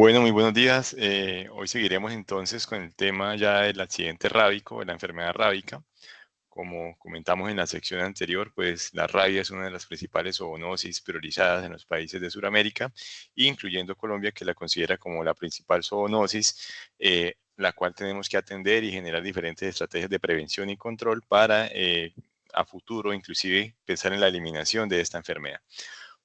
Bueno, muy buenos días. Hoy seguiremos entonces con el tema ya del accidente rábico, de la enfermedad rábica. Como comentamos en la sección anterior, pues la rabia es una de las principales zoonosis priorizadas en los países de Sudamérica, incluyendo Colombia, que la considera como la principal zoonosis, la cual tenemos que atender y generar diferentes estrategias de prevención y control para a futuro, inclusive, pensar en la eliminación de esta enfermedad.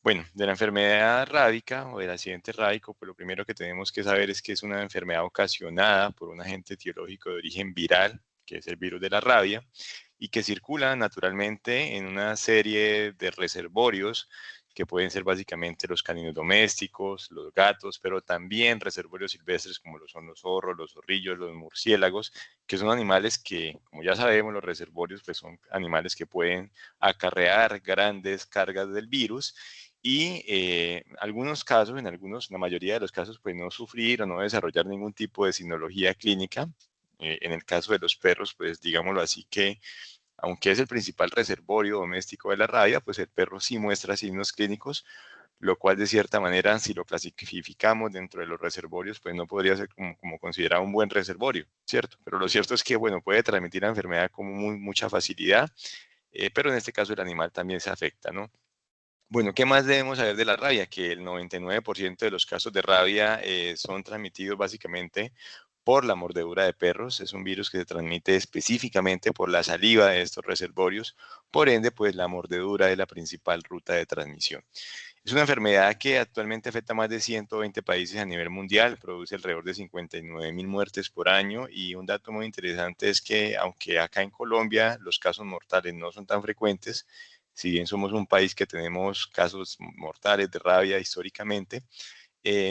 Bueno, de la enfermedad rábica o del accidente rábico, pues lo primero que tenemos que saber es que es una enfermedad ocasionada por un agente etiológico de origen viral, que es el virus de la rabia, y que circula naturalmente en una serie de reservorios que pueden ser básicamente los caninos domésticos, los gatos, pero también reservorios silvestres como lo son los zorros, los zorrillos, los murciélagos, que son animales que, como ya sabemos, los reservorios pues son animales que pueden acarrear grandes cargas del virus y algunos casos, la mayoría de los casos, pues no sufrir o no desarrollar ningún tipo de sinología clínica. En el caso de los perros, pues digámoslo así que, aunque es el principal reservorio doméstico de la rabia, pues el perro sí muestra signos clínicos, lo cual de cierta manera, si lo clasificamos dentro de los reservorios, pues no podría ser como considerado un buen reservorio, ¿cierto? Pero lo cierto es que, bueno, puede transmitir la enfermedad con mucha facilidad, pero en este caso el animal también se afecta, ¿no? Bueno, ¿qué más debemos saber de la rabia? Que el 99% de los casos de rabia son transmitidos básicamente por la mordedura de perros. Es un virus que se transmite específicamente por la saliva de estos reservorios. Por ende, pues la mordedura es la principal ruta de transmisión. Es una enfermedad que actualmente afecta a más de 120 países a nivel mundial, produce alrededor de 59.000 muertes por año y un dato muy interesante es que aunque acá en Colombia los casos mortales no son tan frecuentes, si bien somos un país que tenemos casos mortales de rabia históricamente,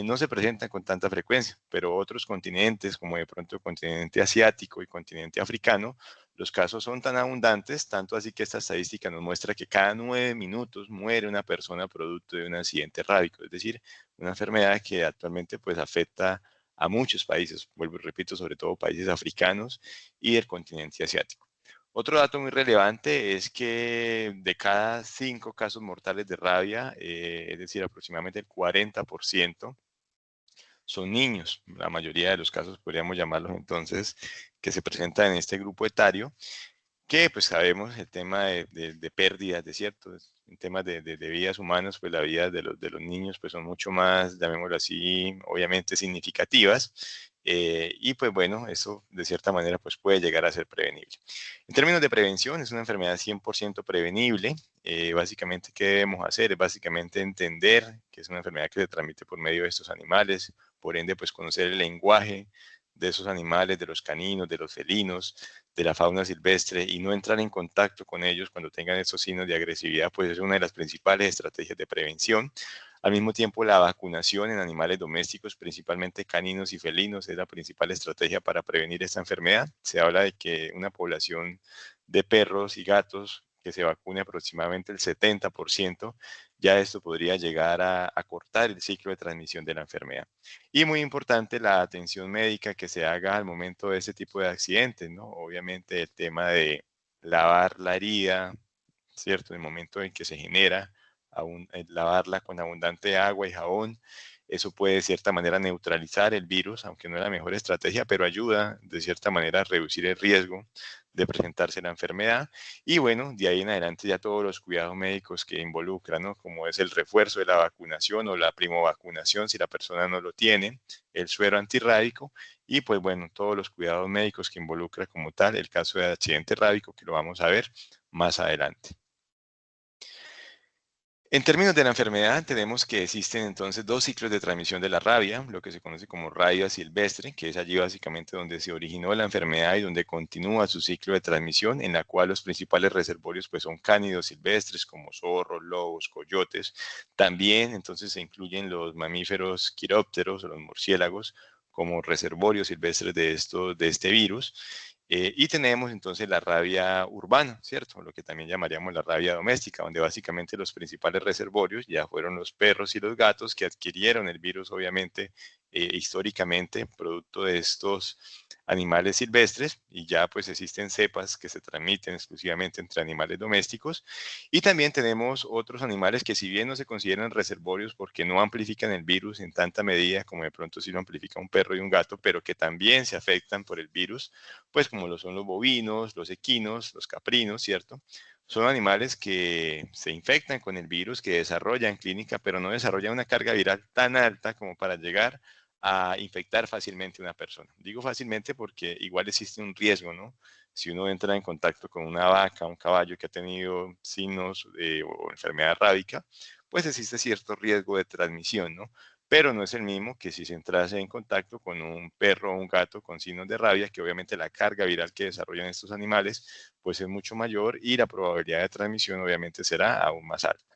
no se presentan con tanta frecuencia, pero otros continentes, como de pronto el continente asiático y continente africano, los casos son tan abundantes, tanto así que esta estadística nos muestra que cada 9 minutos muere una persona producto de un accidente rábico, es decir, una enfermedad que actualmente pues afecta a muchos países, vuelvo y repito, sobre todo países africanos y del continente asiático. Otro dato muy relevante es que de cada 5 casos mortales de rabia, es decir, aproximadamente el 40%, son niños. La mayoría de los casos podríamos llamarlos entonces que se presentan en este grupo etario, que pues sabemos el tema de pérdidas, de cierto, en temas de vidas humanas, pues la vida de los niños pues son mucho más, llamémoslo así, obviamente significativas. Y pues bueno, eso de cierta manera pues puede llegar a ser prevenible. En términos de prevención, es una enfermedad 100% prevenible. Básicamente, ¿qué debemos hacer? Es básicamente entender que es una enfermedad que se transmite por medio de estos animales, por ende pues conocer el lenguaje de esos animales, de los caninos, de los felinos, de la fauna silvestre y no entrar en contacto con ellos cuando tengan estos signos de agresividad, pues es una de las principales estrategias de prevención. Al mismo tiempo, la vacunación en animales domésticos, principalmente caninos y felinos, es la principal estrategia para prevenir esta enfermedad. Se habla de que una población de perros y gatos que se vacune aproximadamente el 70%, ya esto podría llegar a cortar el ciclo de transmisión de la enfermedad. Y muy importante la atención médica que se haga al momento de ese tipo de accidentes, ¿no? Obviamente el tema de lavar la herida, ¿cierto? En el momento en que se genera, lavarla con abundante agua y jabón, eso puede de cierta manera neutralizar el virus, aunque no es la mejor estrategia, pero ayuda de cierta manera a reducir el riesgo de presentarse la enfermedad. Y bueno, de ahí en adelante ya todos los cuidados médicos que involucran, ¿no? Como es el refuerzo de la vacunación o la primovacunación si la persona no lo tiene, el suero antirrábico y pues bueno, todos los cuidados médicos que involucra como tal el caso de accidente rábico que lo vamos a ver más adelante. En términos de la enfermedad, tenemos que existen entonces dos ciclos de transmisión de la rabia, lo que se conoce como rabia silvestre, que es allí básicamente donde se originó la enfermedad y donde continúa su ciclo de transmisión, en la cual los principales reservorios pues, son cánidos silvestres como zorros, lobos, coyotes. También entonces se incluyen los mamíferos quirópteros o los murciélagos como reservorios silvestres de este virus. Y tenemos entonces la rabia urbana, ¿cierto? Lo que también llamaríamos la rabia doméstica, donde básicamente los principales reservorios ya fueron los perros y los gatos que adquirieron el virus, obviamente, históricamente producto de estos animales silvestres, y ya pues existen cepas que se transmiten exclusivamente entre animales domésticos. Y también tenemos otros animales que, si bien no se consideran reservorios porque no amplifican el virus en tanta medida como de pronto sí lo amplifica un perro y un gato, pero que también se afectan por el virus, pues como lo son los bovinos, los equinos, los caprinos, ¿cierto? Son animales que se infectan con el virus, que desarrollan clínica, pero no desarrollan una carga viral tan alta como para llegar a infectar fácilmente a una persona. Digo fácilmente porque igual existe un riesgo, ¿no? Si uno entra en contacto con una vaca, un caballo que ha tenido signos o enfermedad rábica, pues existe cierto riesgo de transmisión, ¿no? Pero no es el mismo que si se entrase en contacto con un perro o un gato con signos de rabia, que obviamente la carga viral que desarrollan estos animales pues es mucho mayor y la probabilidad de transmisión obviamente será aún más alta.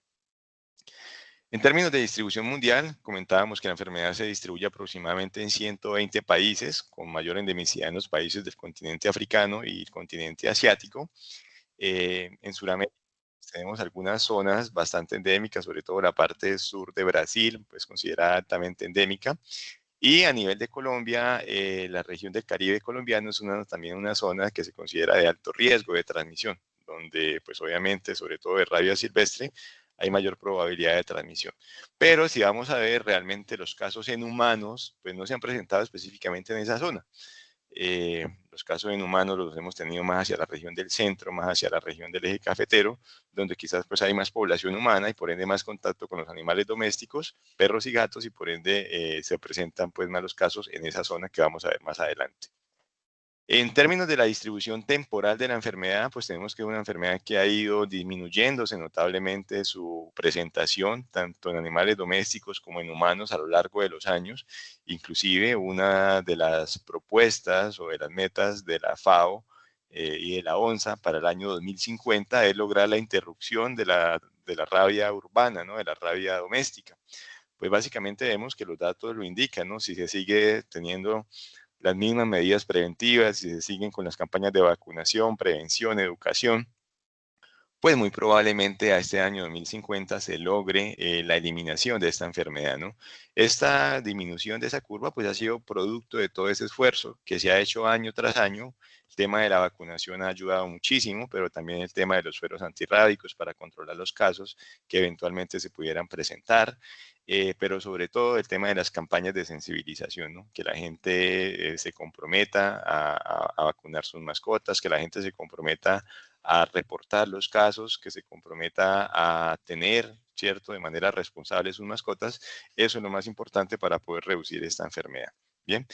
En términos de distribución mundial, comentábamos que la enfermedad se distribuye aproximadamente en 120 países, con mayor endemicidad en los países del continente africano y el continente asiático. En Sudamérica tenemos algunas zonas bastante endémicas, sobre todo la parte sur de Brasil, pues considerada altamente endémica. Y a nivel de Colombia, la región del Caribe colombiano es también una zona que se considera de alto riesgo de transmisión, donde pues obviamente, sobre todo de rabia silvestre, hay mayor probabilidad de transmisión. Pero si vamos a ver realmente los casos en humanos, pues no se han presentado específicamente en esa zona. Los casos en humanos los hemos tenido más hacia la región del centro, más hacia la región del eje cafetero, donde quizás pues hay más población humana y por ende más contacto con los animales domésticos, perros y gatos, y por ende se presentan pues más los casos en esa zona que vamos a ver más adelante. En términos de la distribución temporal de la enfermedad, pues tenemos que es una enfermedad que ha ido disminuyéndose notablemente su presentación, tanto en animales domésticos como en humanos a lo largo de los años. Inclusive una de las propuestas o de las metas de la FAO y de la ONSA para el año 2050 es lograr la interrupción de la rabia urbana, ¿no? De la rabia doméstica. Pues básicamente vemos que los datos lo indican, ¿no? Si se sigue teniendo las mismas medidas preventivas y se siguen con las campañas de vacunación, prevención, educación, pues muy probablemente a este año 2050 se logre la eliminación de esta enfermedad, ¿no? Esta disminución de esa curva pues ha sido producto de todo ese esfuerzo que se ha hecho año tras año. El tema de la vacunación ha ayudado muchísimo, pero también el tema de los sueros antirrábicos para controlar los casos que eventualmente se pudieran presentar, pero sobre todo el tema de las campañas de sensibilización, ¿no? Que la gente se comprometa a vacunar sus mascotas, que la gente se comprometa a reportar los casos, que se comprometa a tener, ¿cierto?, de manera responsable sus mascotas. Eso es lo más importante para poder reducir esta enfermedad. Bien.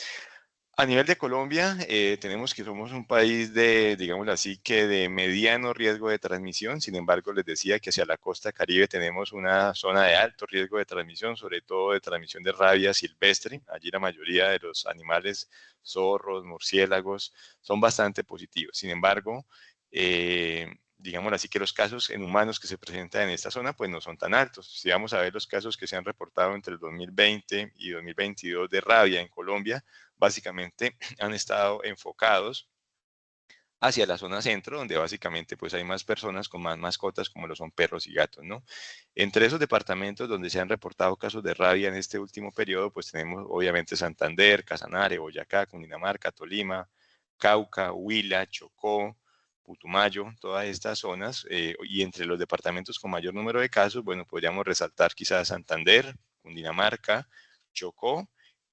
A nivel de Colombia, tenemos que somos un país de, digámoslo así, que de mediano riesgo de transmisión. Sin embargo, les decía que hacia la costa Caribe tenemos una zona de alto riesgo de transmisión, sobre todo de transmisión de rabia silvestre. Allí la mayoría de los animales, zorros, murciélagos, son bastante positivos. Sin embargo, digámoslo así, que los casos en humanos que se presentan en esta zona pues no son tan altos. Si vamos a ver los casos que se han reportado entre el 2020 y 2022 de rabia en Colombia, básicamente han estado enfocados hacia la zona centro, donde básicamente pues hay más personas con más mascotas como lo son perros y gatos, ¿no? Entre esos departamentos donde se han reportado casos de rabia en este último periodo, pues tenemos obviamente Santander, Casanare, Boyacá, Cundinamarca, Tolima, Cauca, Huila, Chocó, Putumayo, todas estas zonas, y entre los departamentos con mayor número de casos, bueno, podríamos resaltar quizás Santander, Cundinamarca, Chocó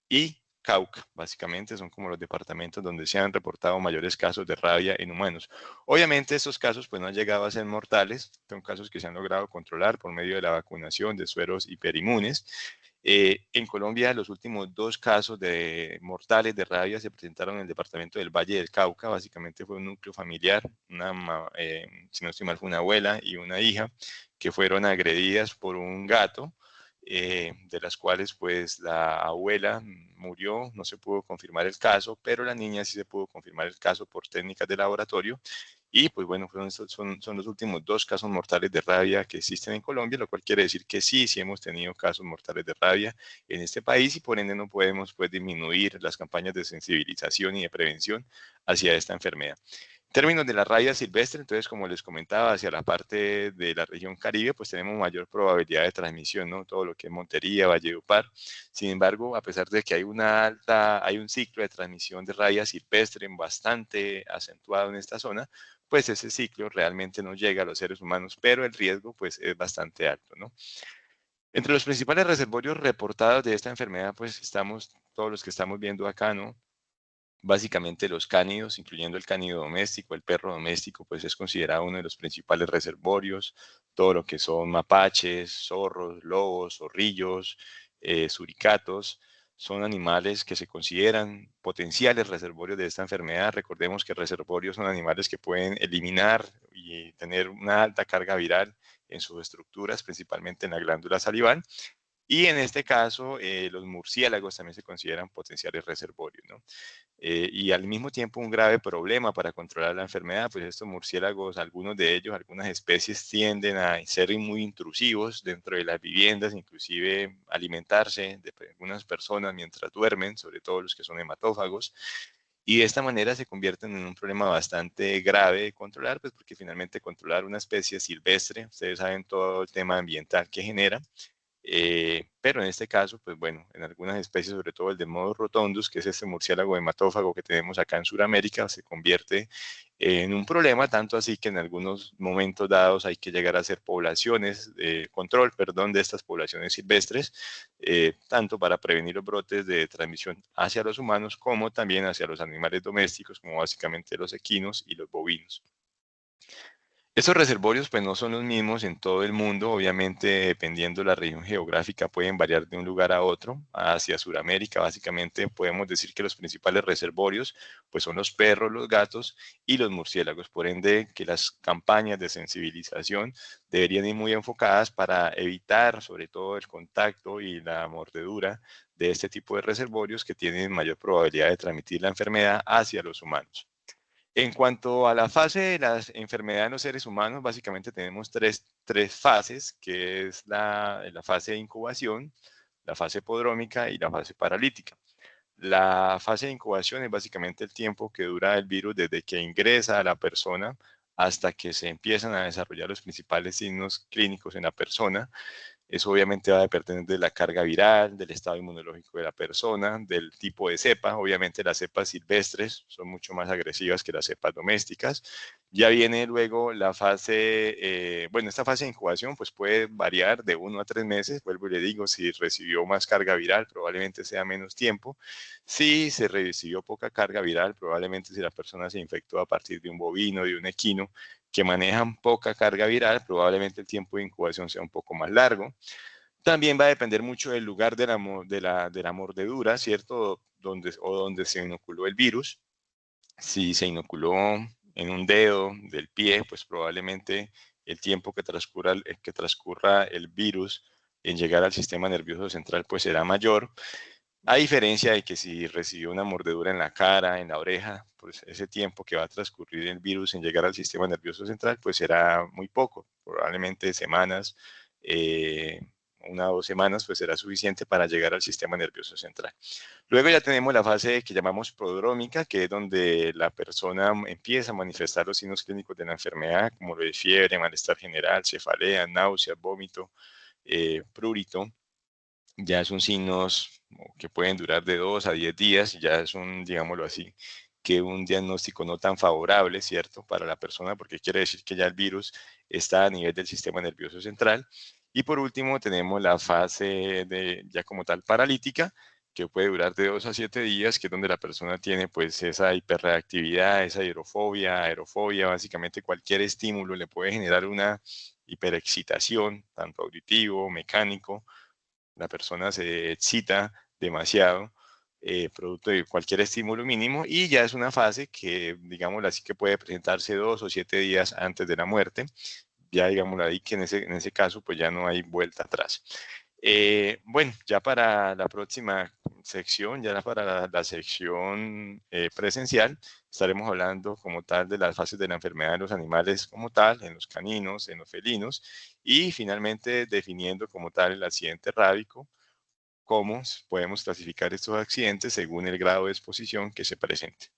y Cauca. Básicamente son como los departamentos donde se han reportado mayores casos de rabia en humanos. Obviamente estos casos pues no han llegado a ser mortales, son casos que se han logrado controlar por medio de la vacunación de sueros hiperinmunes. En Colombia los últimos 2 casos de mortales de rabia se presentaron en el departamento del Valle del Cauca. Básicamente fue un núcleo familiar, si no estoy mal fue una abuela y una hija que fueron agredidas por un gato, de las cuales pues la abuela murió, no se pudo confirmar el caso, pero la niña sí se pudo confirmar el caso por técnicas de laboratorio. Y pues bueno, son los últimos 2 casos mortales de rabia que existen en Colombia, lo cual quiere decir que sí, sí hemos tenido casos mortales de rabia en este país, y por ende no podemos pues disminuir las campañas de sensibilización y de prevención hacia esta enfermedad. términos de la rabia silvestre, entonces, como les comentaba, hacia la parte de la región Caribe, pues tenemos mayor probabilidad de transmisión, ¿no? Todo lo que es Montería, Valledupar. Sin embargo, a pesar de que hay un ciclo de transmisión de rabia silvestre bastante acentuado en esta zona, pues ese ciclo realmente no llega a los seres humanos, pero el riesgo, pues, es bastante alto, ¿no? Entre los principales reservorios reportados de esta enfermedad, pues estamos todos los que estamos viendo acá, ¿no? Básicamente los cánidos, incluyendo el cánido doméstico, el perro doméstico, pues es considerado uno de los principales reservorios. Todo lo que son mapaches, zorros, lobos, zorrillos, suricatos, son animales que se consideran potenciales reservorios de esta enfermedad. Recordemos que reservorios son animales que pueden eliminar y tener una alta carga viral en sus estructuras, principalmente en la glándula salival. Y en este caso, los murciélagos también se consideran potenciales reservorios, ¿no? Y al mismo tiempo un grave problema para controlar la enfermedad, pues estos murciélagos, algunos de ellos, algunas especies tienden a ser muy intrusivos dentro de las viviendas, inclusive alimentarse de algunas personas mientras duermen, sobre todo los que son hematófagos, y de esta manera se convierten en un problema bastante grave de controlar, pues porque finalmente controlar una especie silvestre, ustedes saben todo el tema ambiental que genera, pero en este caso, pues bueno, en algunas especies, sobre todo el de Modo rotundus, que es este murciélago hematófago que tenemos acá en Sudamérica, se convierte en un problema, tanto así que en algunos momentos dados hay que llegar a hacer poblaciones, control, perdón, de estas poblaciones silvestres, tanto para prevenir los brotes de transmisión hacia los humanos como también hacia los animales domésticos, como básicamente los equinos y los bovinos. Estos reservorios pues no son los mismos en todo el mundo, obviamente dependiendo de la región geográfica pueden variar de un lugar a otro, hacia Sudamérica básicamente podemos decir que los principales reservorios pues son los perros, los gatos y los murciélagos, por ende que las campañas de sensibilización deberían ir muy enfocadas para evitar sobre todo el contacto y la mordedura de este tipo de reservorios que tienen mayor probabilidad de transmitir la enfermedad hacia los humanos. En cuanto a la fase de las enfermedades en los seres humanos, básicamente tenemos tres fases, que es la fase de incubación, la fase podrómica y la fase paralítica. La fase de incubación es básicamente el tiempo que dura el virus desde que ingresa a la persona hasta que se empiezan a desarrollar los principales signos clínicos en la persona. Eso obviamente va a depender de la carga viral, del estado inmunológico de la persona, del tipo de cepa. Obviamente las cepas silvestres son mucho más agresivas que las cepas domésticas. Ya viene luego la fase, bueno, esta fase de incubación pues puede variar de 1 a 3 meses. Vuelvo y le digo, si recibió más carga viral, probablemente sea menos tiempo. Si se recibió poca carga viral, probablemente si la persona se infectó a partir de un bovino, de un equino, que manejan poca carga viral, probablemente el tiempo de incubación sea un poco más largo. También va a depender mucho del lugar de la mordedura, ¿cierto? Donde se inoculó el virus. Si se inoculó en un dedo del pie, pues probablemente el tiempo que transcurra el virus en llegar al sistema nervioso central, pues será mayor. A diferencia de que si recibió una mordedura en la cara, en la oreja, pues ese tiempo que va a transcurrir el virus en llegar al sistema nervioso central, pues será muy poco, probablemente semanas, 1 o 2 semanas, pues será suficiente para llegar al sistema nervioso central. Luego ya tenemos la fase que llamamos prodrómica, que es donde la persona empieza a manifestar los signos clínicos de la enfermedad, como lo de fiebre, malestar general, cefalea, náuseas, vómito, prurito. Ya son signos que pueden durar de 2 a 10 días, y ya es un, digámoslo así, que un diagnóstico no tan favorable, ¿cierto?, para la persona, porque quiere decir que ya el virus está a nivel del sistema nervioso central. Y por último, tenemos la fase de ya como tal paralítica, que puede durar de 2 a 7 días, que es donde la persona tiene pues esa hiperreactividad, esa hidrofobia, aerofobia, básicamente cualquier estímulo le puede generar una hiperexcitación, tanto auditivo, mecánico, la persona se excita demasiado, producto de cualquier estímulo mínimo, y ya es una fase que, digámoslo así, que puede presentarse 2 o 7 días antes de la muerte. Ya digámoslo ahí que en ese caso pues ya no hay vuelta atrás. Bueno, ya para la próxima sección, ya para la sección presencial, estaremos hablando como tal de las fases de la enfermedad de los animales como tal, en los caninos, en los felinos, y finalmente definiendo como tal el accidente rábico, cómo podemos clasificar estos accidentes según el grado de exposición que se presente.